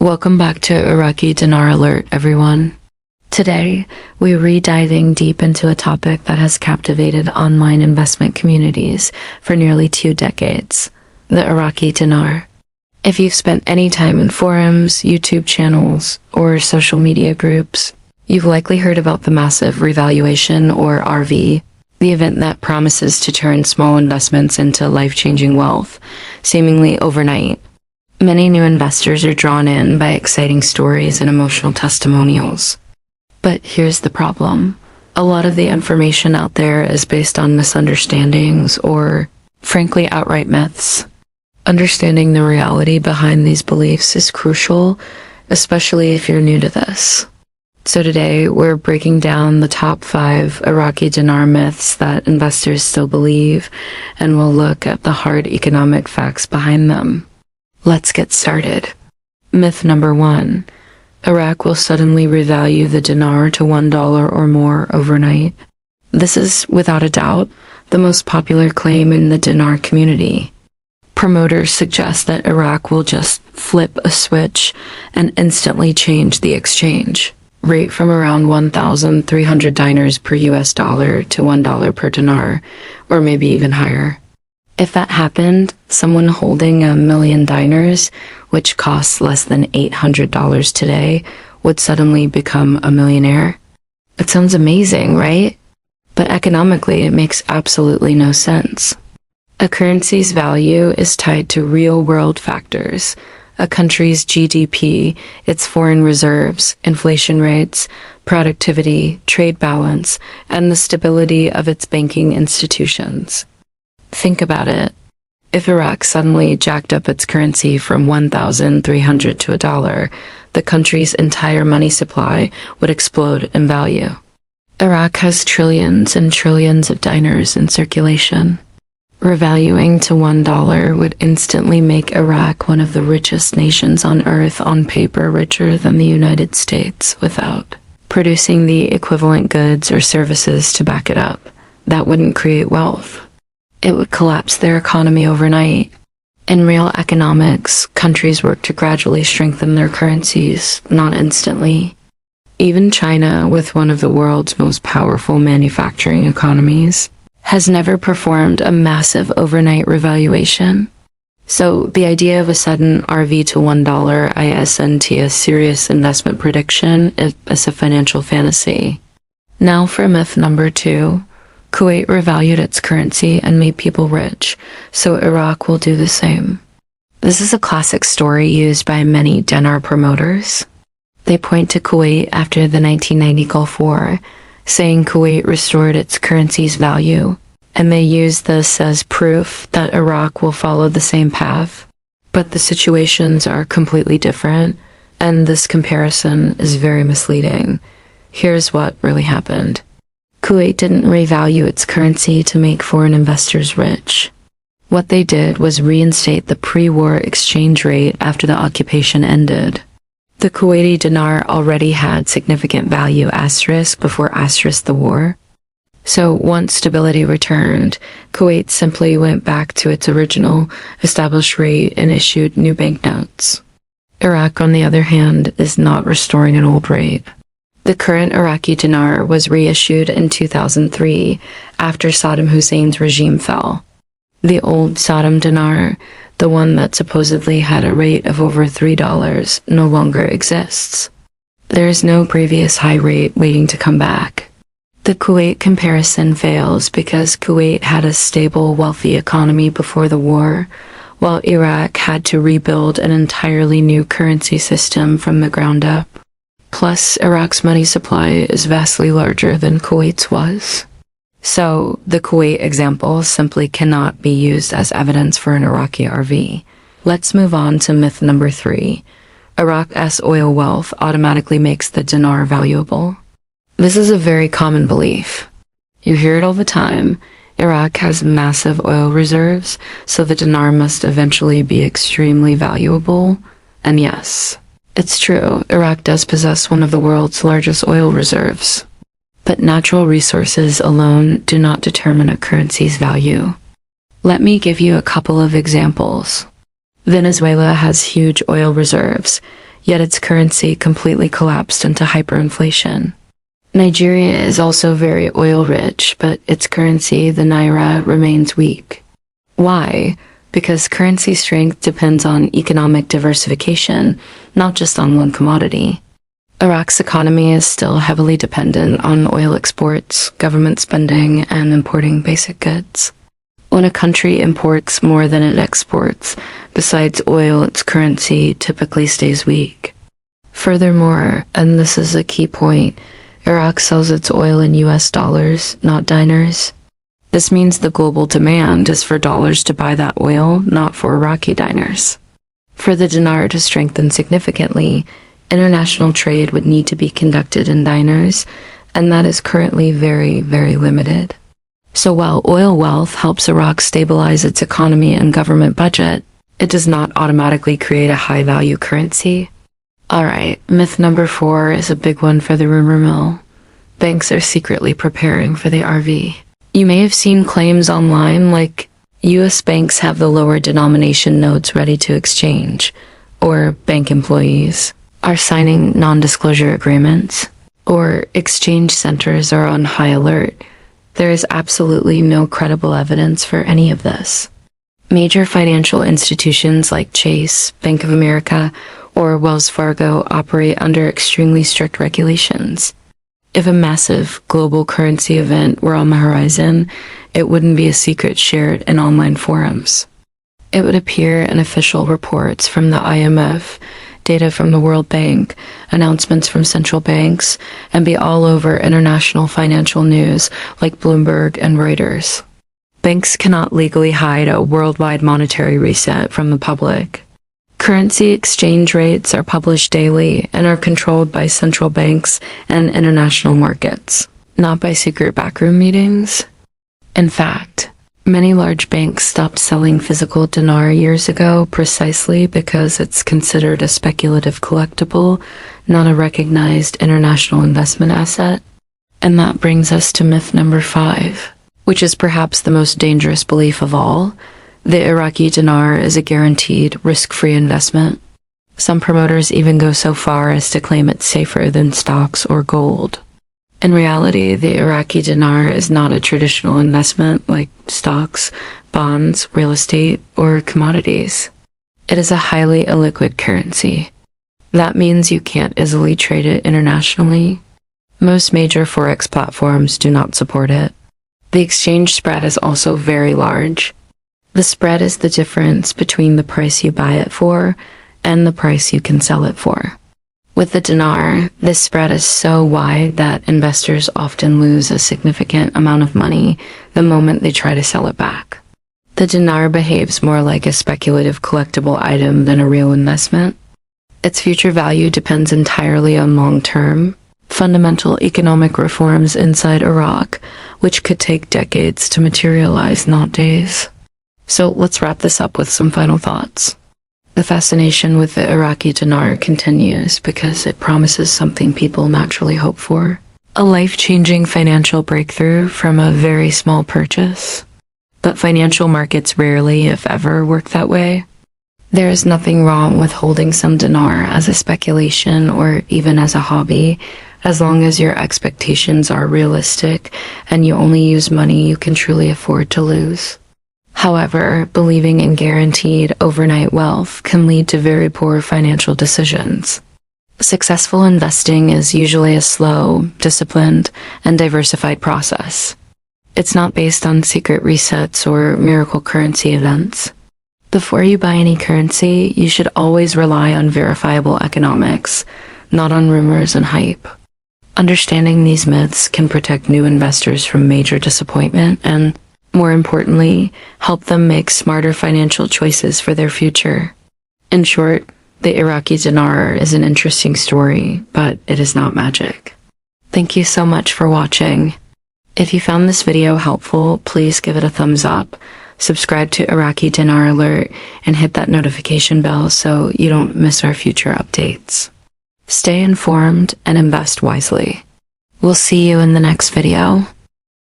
Welcome back to Iraqi Dinar Alert, everyone. Today, we're re-diving deep into a topic that has captivated online investment communities for nearly 2 decades, the Iraqi dinar. If you've spent any time in forums, YouTube channels, or social media groups, you've likely heard about the massive Revaluation, or RV, the event that promises to turn small investments into life-changing wealth, seemingly overnight. Many new investors are drawn in by exciting stories and emotional testimonials. But here's the problem. A lot of the information out there is based on misunderstandings or, frankly, outright myths. Understanding the reality behind these beliefs is crucial, especially if you're new to this. So today, we're breaking down the top 5 Iraqi dinar myths that investors still believe, and we'll look at the hard economic facts behind them. Let's get started. Myth number 1. Iraq will suddenly revalue the dinar to $1 or more overnight. This is, without a doubt, the most popular claim in the dinar community. Promoters suggest that Iraq will just flip a switch and instantly change the exchange rate from around 1,300 dinars per US dollar to $1 per dinar, or maybe even higher. If that happened, someone holding $1 million dinars, which costs less than $800 today, would suddenly become a millionaire. It sounds amazing, right? But economically, it makes absolutely no sense. A currency's value is tied to real-world factors: a country's GDP, its foreign reserves, inflation rates, productivity, trade balance, and the stability of its banking institutions. Think about it. If Iraq suddenly jacked up its currency from 1,300 to $1, the country's entire money supply would explode in value. Iraq has trillions and trillions of dinars in circulation. Revaluing to $1 would instantly make Iraq one of the richest nations on earth, on paper richer than the United States, without producing the equivalent goods or services to back it up. That wouldn't create wealth. It would collapse their economy overnight. In real economics, countries work to gradually strengthen their currencies, not instantly. Even China, with one of the world's most powerful manufacturing economies, has never performed a massive overnight revaluation. So the idea of a sudden RV to $1 isn't a serious investment prediction, it's a financial fantasy. Now for myth number 2. Kuwait revalued its currency and made people rich, so Iraq will do the same. This is a classic story used by many dinar promoters. They point to Kuwait after the 1990 Gulf War, saying Kuwait restored its currency's value, and they use this as proof that Iraq will follow the same path. But the situations are completely different, and this comparison is very misleading. Here's what really happened. Kuwait didn't revalue its currency to make foreign investors rich. What they did was reinstate the pre-war exchange rate after the occupation ended. The Kuwaiti dinar already had significant value * before * the war. So once stability returned, Kuwait simply went back to its original established rate and issued new banknotes. Iraq, on the other hand, is not restoring an old rate. The current Iraqi dinar was reissued in 2003 after Saddam Hussein's regime fell. The old Saddam dinar, the one that supposedly had a rate of over $3, no longer exists. There is no previous high rate waiting to come back. The Kuwait comparison fails because Kuwait had a stable, wealthy economy before the war, while Iraq had to rebuild an entirely new currency system from the ground up. Plus, Iraq's money supply is vastly larger than Kuwait's was. So, the Kuwait example simply cannot be used as evidence for an Iraqi RV. Let's move on to myth number 3. Iraq's oil wealth automatically makes the dinar valuable. This is a very common belief. You hear it all the time. Iraq has massive oil reserves, so the dinar must eventually be extremely valuable. And yes, it's true, Iraq does possess one of the world's largest oil reserves. But natural resources alone do not determine a currency's value. Let me give you a couple of examples. Venezuela has huge oil reserves, yet its currency completely collapsed into hyperinflation. Nigeria is also very oil-rich, but its currency, the naira, remains weak. Why? Because currency strength depends on economic diversification, not just on one commodity. Iraq's economy is still heavily dependent on oil exports, government spending, and importing basic goods. When a country imports more than it exports, besides oil, its currency typically stays weak. Furthermore, and this is a key point, Iraq sells its oil in US dollars, not dinars. This means the global demand is for dollars to buy that oil, not for Iraqi dinars. For the dinar to strengthen significantly, international trade would need to be conducted in dinars, and that is currently very, very limited. So while oil wealth helps Iraq stabilize its economy and government budget, it does not automatically create a high-value currency. Alright, myth number 4 is a big one for the rumor mill. Banks are secretly preparing for the RV. You may have seen claims online like, US banks have the lower denomination notes ready to exchange, or bank employees are signing non-disclosure agreements, or exchange centers are on high alert. There is absolutely no credible evidence for any of this. Major financial institutions like Chase, Bank of America, or Wells Fargo operate under extremely strict regulations. If a massive global currency event were on the horizon, it wouldn't be a secret shared in online forums. It would appear in official reports from the IMF, data from the World Bank, announcements from central banks, and be all over international financial news like Bloomberg and Reuters. Banks cannot legally hide a worldwide monetary reset from the public. Currency exchange rates are published daily and are controlled by central banks and international markets, not by secret backroom meetings. In fact, many large banks stopped selling physical dinar years ago precisely because it's considered a speculative collectible, not a recognized international investment asset. And that brings us to myth number 5, which is perhaps the most dangerous belief of all. The Iraqi dinar is a guaranteed, risk-free investment. Some promoters even go so far as to claim it's safer than stocks or gold. In reality, the Iraqi dinar is not a traditional investment like stocks, bonds, real estate, or commodities. It is a highly illiquid currency. That means you can't easily trade it internationally. Most major forex platforms do not support it. The exchange spread is also very large. The spread is the difference between the price you buy it for and the price you can sell it for. With the dinar, this spread is so wide that investors often lose a significant amount of money the moment they try to sell it back. The dinar behaves more like a speculative collectible item than a real investment. Its future value depends entirely on long-term, fundamental economic reforms inside Iraq, which could take decades to materialize, not days. So let's wrap this up with some final thoughts. The fascination with the Iraqi dinar continues because it promises something people naturally hope for. A life-changing financial breakthrough from a very small purchase. But financial markets rarely, if ever, work that way. There is nothing wrong with holding some dinar as a speculation or even as a hobby, as long as your expectations are realistic and you only use money you can truly afford to lose. However, believing in guaranteed overnight wealth can lead to very poor financial decisions. Successful investing is usually a slow, disciplined, and diversified process. It's not based on secret resets or miracle currency events. Before you buy any currency, you should always rely on verifiable economics, not on rumors and hype. Understanding these myths can protect new investors from major disappointment and, more importantly, help them make smarter financial choices for their future. In short, the Iraqi dinar is an interesting story, but it is not magic. Thank you so much for watching. If you found this video helpful, please give it a thumbs up, subscribe to Iraqi Dinar Alert, and hit that notification bell so you don't miss our future updates. Stay informed and invest wisely. We'll see you in the next video.